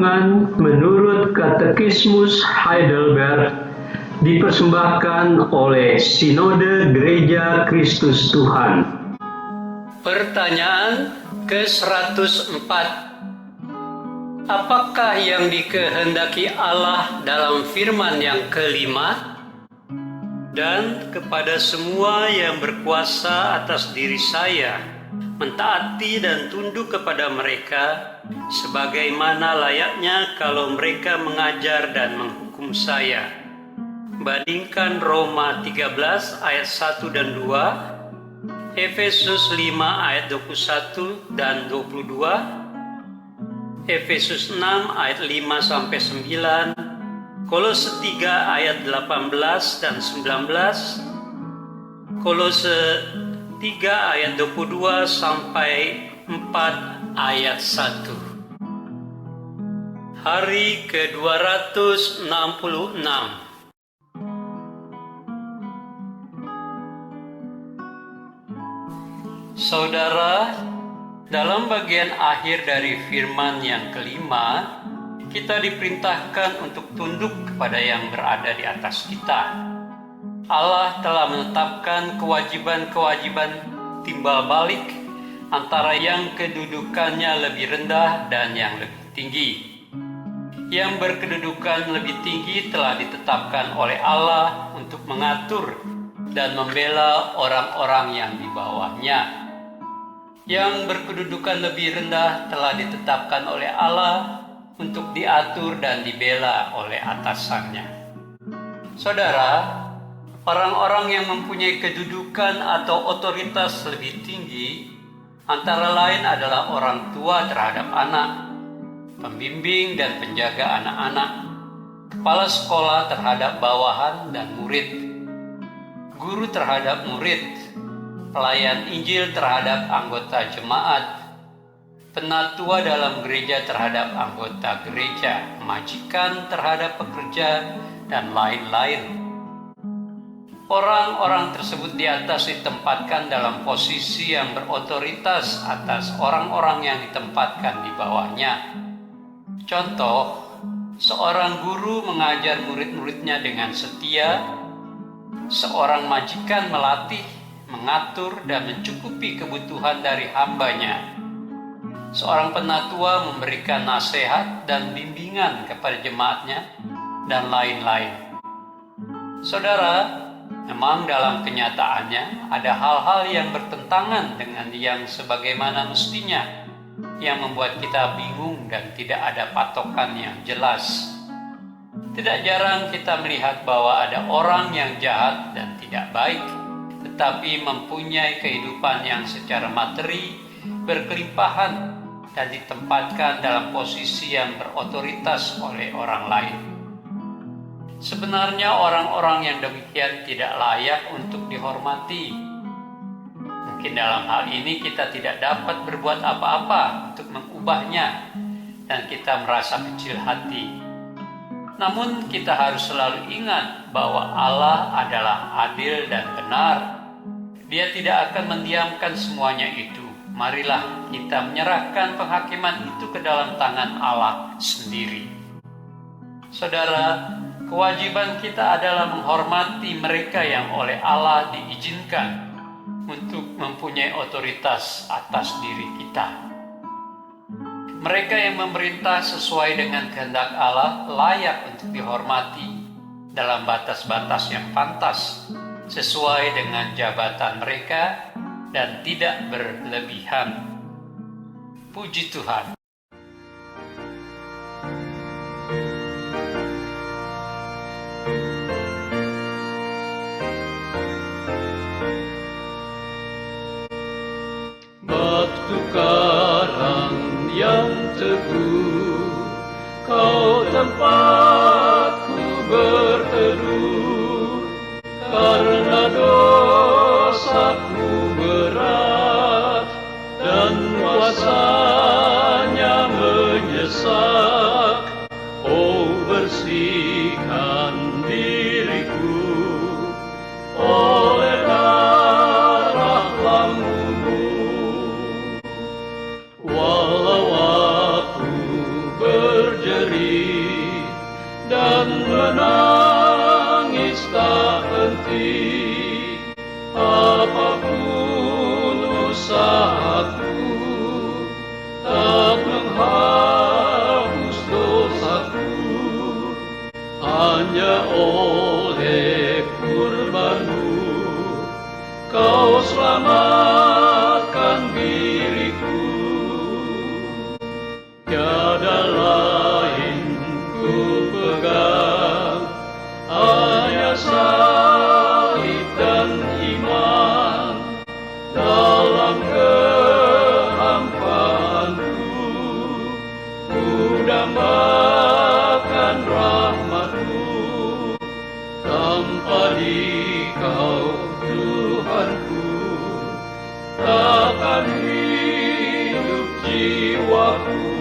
Renungan menurut Katekismus Heidelberg dipersembahkan oleh Sinode Gereja Kristus Tuhan. Pertanyaan ke-104. Apakah yang dikehendaki Allah dalam firman yang kelima? Dan kepada semua yang berkuasa atas diri saya, mentaati dan tunduk kepada mereka, sebagaimana layaknya kalau mereka mengajar dan menghukum saya. Bandingkan Roma 13 ayat 1 dan 2, Efesus 5 ayat 21 dan 22, Efesus 6 ayat 5 sampai 9, Kolose 3 ayat 18 dan 19, Kolose 3 ayat 22 sampai 4 ayat 1. Hari ke-266. Saudara, dalam bagian akhir dari firman yang kelima, kita diperintahkan untuk tunduk kepada yang berada di atas kita. Allah telah menetapkan kewajiban-kewajiban timbal balik antara yang kedudukannya lebih rendah dan yang lebih tinggi. Yang berkedudukan lebih tinggi telah ditetapkan oleh Allah untuk mengatur dan membela orang-orang yang di bawahnya. Yang berkedudukan lebih rendah telah ditetapkan oleh Allah untuk diatur dan dibela oleh atasannya. Saudara, orang-orang yang mempunyai kedudukan atau otoritas lebih tinggi antara lain adalah orang tua terhadap anak, pembimbing dan penjaga anak-anak, kepala sekolah terhadap bawahan dan murid, guru terhadap murid, pelayan Injil terhadap anggota jemaat, penatua dalam gereja terhadap anggota gereja, majikan terhadap pekerja, dan lain-lain. Orang-orang tersebut di atas ditempatkan dalam posisi yang berotoritas atas orang-orang yang ditempatkan di bawahnya. Contoh, seorang guru mengajar murid-muridnya dengan setia, seorang majikan melatih, mengatur, dan mencukupi kebutuhan dari hambanya. Seorang penatua memberikan nasihat dan bimbingan kepada jemaatnya, dan lain-lain. Saudara, memang dalam kenyataannya ada hal-hal yang bertentangan dengan yang sebagaimana mestinya, yang membuat kita bingung dan tidak ada patokan yang jelas. Tidak jarang kita melihat bahwa ada orang yang jahat dan tidak baik, tetapi mempunyai kehidupan yang secara materi berkelimpahan dan ditempatkan dalam posisi yang berotoritas oleh orang lain. Sebenarnya orang-orang yang demikian tidak layak untuk dihormati. Mungkin dalam hal ini kita tidak dapat berbuat apa-apa untuk mengubahnya dan kita merasa kecil hati. Namun kita harus selalu ingat bahwa Allah adalah adil dan benar. Dia tidak akan mendiamkan semuanya itu. Marilah kita menyerahkan penghakiman itu ke dalam tangan Allah sendiri. Saudara, kewajiban kita adalah menghormati mereka yang oleh Allah diizinkan untuk mempunyai otoritas atas diri kita. Mereka yang memerintah sesuai dengan kehendak Allah layak untuk dihormati dalam batas-batas yang pantas, sesuai dengan jabatan mereka dan tidak berlebihan. Puji Tuhan. Batu karang yang teguh, kau tempatku berteduh, karena dosaku berat dan kuasanya menyesak. Oh, bersihkan diriku oleh darah lambungmu. Walau aku berjalan akan hidup jiwaku.